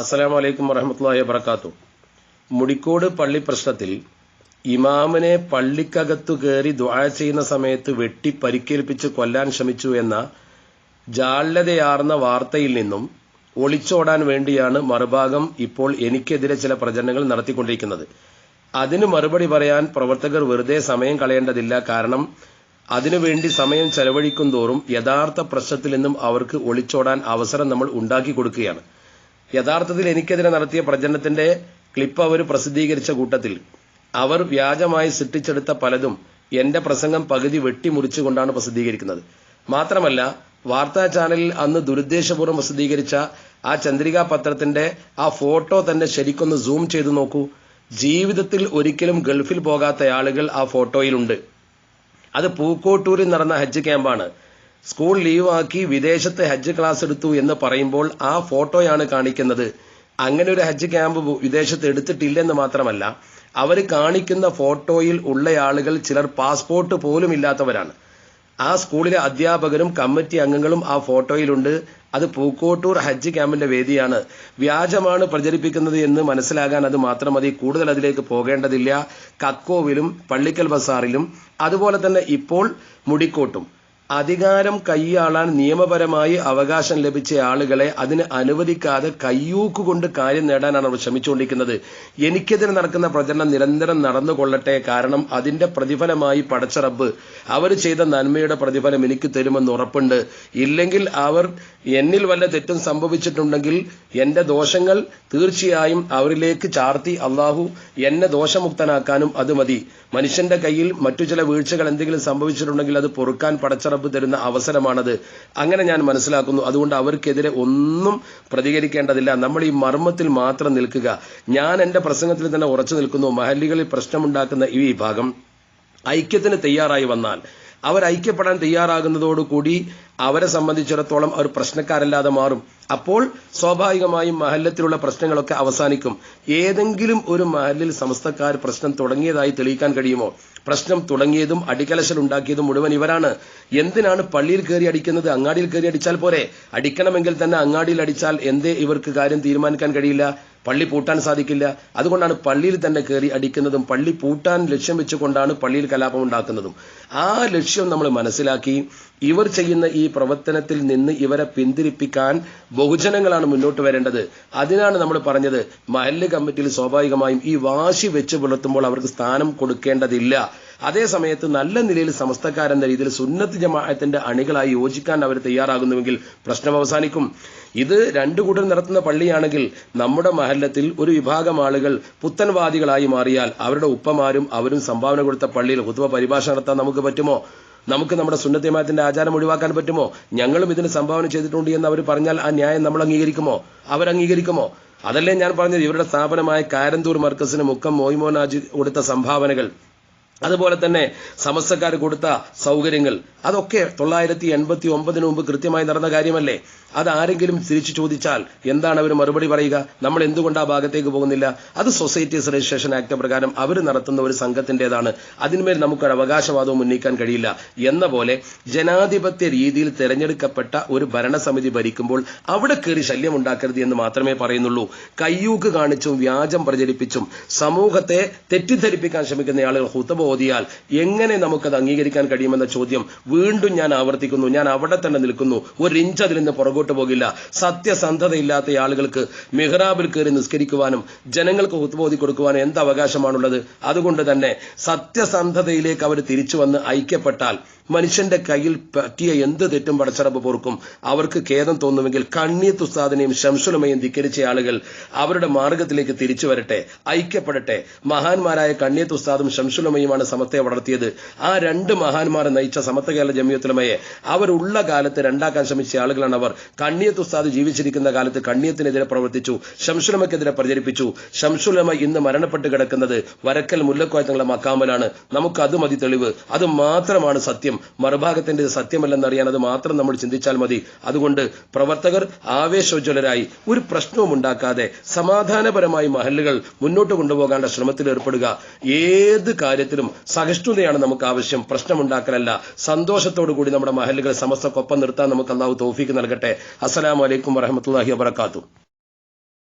അസ്സലാമു അലൈക്കും വറഹ്മത്തുള്ളാഹി വബറകാതുഹു. മുടിക്കോട് പള്ളി പ്രശ്നത്തിൽ ഇമാമിനെ പള്ളിക്കകത്തു കയറി ദുആ ചെയ്യുന്ന സമയത്ത് വെട്ടി പരിക്കേൽപ്പിച്ച് കൊല്ലാൻ ശ്രമിച്ചു എന്ന ജാള്യതയാർന്ന വാർത്തയിൽ നിന്നും ഒളിച്ചോടാൻ വേണ്ടിയാണ് മറുഭാഗം ഇപ്പോൾ എനിക്കെതിരെ ചില പ്രചരണങ്ങൾ നടത്തിക്കൊണ്ടിരിക്കുന്നത്. അതിന് മറുപടി പറയാൻ പ്രവർത്തകർ വെറുതെ സമയം കളയേണ്ടതില്ല. കാരണം അതിനുവേണ്ടി സമയം ചെലവഴിക്കും തോറും യഥാർത്ഥ പ്രശ്നത്തിൽ നിന്നും അവർക്ക് ഒളിച്ചോടാൻ അവസരം നമ്മൾ ഉണ്ടാക്കി കൊടുക്കുകയാണ്. യഥാർത്ഥത്തിൽ എനിക്കെതിരെ നടത്തിയ പ്രചരണത്തിന്റെ ക്ലിപ്പ് അവർ പ്രസിദ്ധീകരിച്ച കൂട്ടത്തിൽ അവർ വ്യാജമായി സൃഷ്ടിച്ചെടുത്ത പലതും എന്റെ പ്രസംഗം പകുതി വെട്ടിമുറിച്ചുകൊണ്ടാണ് പ്രസിദ്ധീകരിക്കുന്നത്. മാത്രമല്ല, വാർത്താ ചാനലിൽ അന്ന് ദുരുദ്ദേശപൂർവ്വം പ്രസിദ്ധീകരിച്ച ആ ചന്ദ്രികാ പത്രത്തിന്റെ ആ ഫോട്ടോ തന്നെ ശരിക്കൊന്ന് സൂം ചെയ്തു നോക്കൂ. ജീവിതത്തിൽ ഒരിക്കലും ഗൾഫിൽ പോകാത്ത ആളുകൾ ആ ഫോട്ടോയിലുണ്ട്. അത് പൂക്കോട്ടൂരിൽ നടന്ന ഹജ്ജ് ക്യാമ്പാണ്. സ്കൂൾ ലീവാക്കി വിദേശത്ത് ഹജ്ജ് ക്ലാസ് എടുത്തു എന്ന് പറയുമ്പോൾ ആ ഫോട്ടോയാണ് കാണിക്കുന്നത്. അങ്ങനെ ഒരു ഹജ്ജ് ക്യാമ്പ് വിദേശത്ത് എടുത്തിട്ടില്ലെന്ന് മാത്രമല്ല, അവർ കാണിക്കുന്ന ഫോട്ടോയിൽ ഉള്ള ആളുകൾ ചിലർ പാസ്പോർട്ട് പോലും ഇല്ലാത്തവരാണ്. ആ സ്കൂളിലെ അധ്യാപകരും കമ്മിറ്റി അംഗങ്ങളും ആ ഫോട്ടോയിലുണ്ട്. അത് പൂക്കോട്ടൂർ ഹജ്ജ് ക്യാമ്പിന്റെ വേദിയാണ്. വ്യാജമാണ് പ്രചരിപ്പിക്കുന്നത് എന്ന് മനസ്സിലാകാൻ അത് മാത്രം മതി. കൂടുതൽ അതിലേക്ക് പോകേണ്ടതില്ല. കക്കോവിലും പള്ളിക്കൽ ബസാറിലും അതുപോലെ തന്നെ ഇപ്പോൾ മുടിക്കോട്ടും അധികാരം കൈയാളാൻ നിയമപരമായി അവകാശം ലഭിച്ച ആളുകളെ അതിന് അനുവദിക്കാതെ കയ്യൂക്കുകൊണ്ട് കാര്യം നേടാനാണ് അവർ ശ്രമിച്ചുകൊണ്ടിരിക്കുന്നത്. എനിക്കെതിരെ നടക്കുന്ന പ്രചരണം നിരന്തരം നടന്നുകൊള്ളട്ടെ. കാരണം അതിന്റെ പ്രതിഫലമായി പടച്ച റബ്ബ് അവർ ചെയ്ത നന്മയുടെ പ്രതിഫലം എനിക്ക് തരുമെന്ന് ഉറപ്പുണ്ട്. ഇല്ലെങ്കിൽ അവർ എന്നിൽ വല്ല തെറ്റും സംഭവിച്ചിട്ടുണ്ടെങ്കിൽ എന്റെ ദോഷങ്ങൾ തീർച്ചയായും അവരിലേക്ക് ചാർത്തി അള്ളാഹു എന്നെ ദോഷമുക്തനാക്കാനും അത് മതി. മനുഷ്യന്റെ കയ്യിൽ മറ്റു ചില വീഴ്ചകൾ എന്തെങ്കിലും സംഭവിച്ചിട്ടുണ്ടെങ്കിൽ അത് പൊറുക്കാൻ പടച്ച റബ്ബ് തരുന്ന അവസരമാണത്. അങ്ങനെ ഞാൻ മനസ്സിലാക്കുന്നു. അതുകൊണ്ട് അവർക്കെതിരെ ഒന്നും പ്രതികരിക്കേണ്ടതില്ല. നമ്മൾ ഈ മർമ്മത്തിൽ മാത്രം നിൽക്കുക. ഞാൻ എന്റെ പ്രസംഗത്തിൽ തന്നെ ഉറച്ചു നിൽക്കുന്നു. മഹല്ലികളിൽ പ്രശ്നമുണ്ടാക്കുന്ന ഈ വിഭാഗം ഐക്യത്തിന് തയ്യാറായി വന്നാൽ, അവർ ഐക്യപ്പെടാൻ തയ്യാറാകുന്നതോടുകൂടി അവരെ സംബന്ധിച്ചിടത്തോളം അവർ പ്രശ്നക്കാരല്ലാതെ മാറും. അപ്പോൾ സ്വാഭാവികമായും മഹല്ലത്തിലുള്ള പ്രശ്നങ്ങളൊക്കെ അവസാനിക്കും. ഏതെങ്കിലും ഒരു മഹല്ലിൽ സമസ്തക്കാർ പ്രശ്നം തുടങ്ങിയതായി തെളിയിക്കാൻ കഴിയുമോ? പ്രശ്നം തുടങ്ങിയതും അടിക്കലശൽ ഉണ്ടാക്കിയതും മുഴുവൻ ഇവരാണ്. എന്തിനാണ് പള്ളിയിൽ കയറി അടിക്കുന്നത്? അങ്ങാടിയിൽ കയറി അടിച്ചാൽ പോരെ? അടിക്കണമെങ്കിൽ തന്നെ അങ്ങാടിയിൽ അടിച്ചാൽ എന്തേ ഇവർക്ക് കാര്യം തീരുമാനിക്കാൻ കഴിയില്ല? പള്ളി പൂട്ടാൻ സാധിക്കില്ല. അതുകൊണ്ടാണ് പള്ളിയിൽ തന്നെ കയറി അടിക്കുന്നതും പള്ളി പൂട്ടാൻ ലക്ഷ്യം വെച്ചുകൊണ്ടാണ് പള്ളിയിൽ കലാപം ഉണ്ടാക്കുന്നതും. ആ ലക്ഷ്യം നമ്മൾ മനസ്സിലാക്കി ഇവർ ചെയ്യുന്ന ഈ പ്രവർത്തനത്തിൽ നിന്ന് ഇവരെ പിന്തിരിപ്പിക്കാൻ ബഹുജനങ്ങളാണ് മുന്നോട്ട് വരേണ്ടത്. അതിനാണ് നമ്മൾ പറഞ്ഞത്, മഹല്ല് കമ്മിറ്റിയിൽ സ്വാഭാവികമായും ഈ വാശി വെച്ച് പുലർത്തുമ്പോൾ അവർക്ക് സ്ഥാനം കൊടുക്കേണ്ടതില്ല. അതേ സമയത്ത് നല്ല നിലയിൽ സമസ്തക്കാരെന്ന രീതിയിൽ സുന്നത്ത് ജമാഅത്തിന്റെ അണികളായി യോജിക്കാൻ അവർ തയ്യാറാകുന്നുവെങ്കിൽ പ്രശ്നം അവസാനിക്കും. ഇത് രണ്ടു കൂട്ടർ നടത്തുന്ന പള്ളിയാണെങ്കിൽ നമ്മുടെ മഹല്ലത്തിൽ ഒരു വിഭാഗം ആളുകൾ പുത്തൻവാദികളായി മാറിയാൽ അവരുടെ ഉപ്പമാരും അവരും സംഭാവന കൊടുത്ത പള്ളിയിൽ ഖുത്ബ പരിഭാഷ നടത്താൻ നമുക്ക് പറ്റുമോ? നമുക്ക് നമ്മുടെ സുന്നത്ത് ജമാഅത്തിന്റെ ആചാരം ഒഴിവാക്കാൻ പറ്റുമോ? ഞങ്ങളും ഇതിന് സംഭാവന ചെയ്തിട്ടുണ്ട് എന്ന് അവർ പറഞ്ഞാൽ ആ ന്യായം നമ്മൾ അംഗീകരിക്കുമോ? അവരംഗീകരിക്കുമോ? അതല്ലേ ഞാൻ പറഞ്ഞത്. ഇവരുടെ സ്ഥാപനമായ കാരന്തൂർ മർക്കസിന് മുക്കം മോയിമോനാജ് കൊടുത്ത സംഭാവനകൾ, അതുപോലെ തന്നെ സമസ്തക്കാർ കൊടുത്ത സൗകര്യങ്ങൾ, അതൊക്കെ 989 മുമ്പ് കൃത്യമായി നടന്ന കാര്യമല്ലേ? അത് ആരെങ്കിലും തിരിച്ചു ചോദിച്ചാൽ എന്താണ് അവർ മറുപടി പറയുക? നമ്മൾ എന്തുകൊണ്ട് ആ ഭാഗത്തേക്ക് പോകുന്നില്ല? അത് സൊസൈറ്റീസ് രജിസ്ട്രേഷൻ ആക്ട് പ്രകാരം അവർ നടത്തുന്ന ഒരു സംഘത്തിന്റേതാണ്. അതിന്മേൽ നമുക്കൊരു അവകാശവാദവും ഉന്നയിക്കാൻ കഴിയില്ല. എന്ന പോലെ ജനാധിപത്യ രീതിയിൽ തെരഞ്ഞെടുക്കപ്പെട്ട ഒരു ഭരണസമിതി ഭരിക്കുമ്പോൾ അവിടെ കയറി ശല്യം ഉണ്ടാക്കരുത് എന്ന് മാത്രമേ പറയുന്നുള്ളൂ. കയ്യൂക്ക് കാണിച്ചും വ്യാജം പ്രചരിപ്പിച്ചും സമൂഹത്തെ തെറ്റിദ്ധരിപ്പിക്കാൻ ശ്രമിക്കുന്ന ആളുകൾ ഖുത്ബ ഓതിയാൽ എങ്ങനെ നമുക്കത് അംഗീകരിക്കാൻ കഴിയുമെന്ന ചോദ്യം വീണ്ടും ഞാൻ ആവർത്തിക്കുന്നു. ഞാൻ അവിടെ തന്നെ നിൽക്കുന്നു. ഒരു ഇഞ്ച് അതിൽ നിന്ന് പുറകോട്ട് പോകില്ല. സത്യസന്ധതയില്ലാത്ത ആളുകൾക്ക് മിഹ്റാബിൽ കയറി നിസ്കരിക്കുവാനും ജനങ്ങൾക്ക് ഖുത്ബ ഓതി കൊടുക്കുവാനും എന്ത് അവകാശമാണുള്ളത്? അതുകൊണ്ട് തന്നെ സത്യസന്ധതയിലേക്ക് അവർ തിരിച്ചു വന്ന് ഐക്യപ്പെട്ടാൽ മനുഷ്യന്റെ കയ്യിൽ പറ്റിയ എന്ത് തെറ്റും പടച്ച റബ്ബ് പൊറുക്കും. അവർക്ക് ഖേദം തോന്നുമെങ്കിൽ കണ്ണിയത്ത് ഉസ്താദിനെയും ശംസുലമയും ധിക്കരിച്ച ആളുകൾ അവരുടെ മാർഗത്തിലേക്ക് തിരിച്ചു വരട്ടെ, ഐക്യപ്പെടട്ടെ. മഹാന്മാരായ കണ്ണിയത്ത് ഉസ്താദും ശംസുലമയുമാണ് സമസ്തയെ വളർത്തിയത്. ആ രണ്ട് മഹാന്മാരെ നയിച്ച സമസ്ത കേരള ജമിയത്തുലമയെ അവരുള്ള കാലത്ത് രണ്ടാക്കാൻ ശ്രമിച്ച ആളുകളാണ് അവർ. കണ്ണിയത്ത് ഉസ്താദ് ജീവിച്ചിരിക്കുന്ന കാലത്ത് കണ്ണിയത്തിനെതിരെ പ്രവർത്തിച്ചു, ശംസുലമയ്ക്കെതിരെ പ്രചരിപ്പിച്ചു. ശംസുലമ ഇന്ന് മരണപ്പെട്ട് കിടക്കുന്നത് വരക്കൽ മുല്ലക്കോയ തങ്ങളുടെ മക്കാമലാണ്. നമുക്കത് മതി തെളിവ്. അത് മാത്രമാണ് സത്യം. മറുഭാഗത്തിന്റെ സത്യമല്ലെന്നറിയാൻ അത് മാത്രം നമ്മൾ ചിന്തിച്ചാൽ മതി. അതുകൊണ്ട് പ്രവർത്തകർ ആവേശോജ്വലരായി ഒരു പ്രശ്നവും ഉണ്ടാക്കാതെ സമാധാനപരമായി മഹല്ലുകൾ മുന്നോട്ട് കൊണ്ടുപോകാനുള്ള ശ്രമത്തിൽ ഏർപ്പെടുക. ഏത് കാര്യത്തിലും സഹിഷ്ണുതയാണ് നമുക്ക് ആവശ്യം, പ്രശ്നമുണ്ടാക്കലല്ല. സന്തോഷത്തോടു കൂടി നമ്മുടെ മഹല്ലുകൾ സമസ്തക്കൊപ്പം നിർത്താൻ നമുക്ക് അല്ലാഹു തൗഫീക്ക് നൽകട്ടെ. അസ്സലാമു അലൈക്കും വറഹ്മത്തുള്ളാഹി വബറകാതുഹു.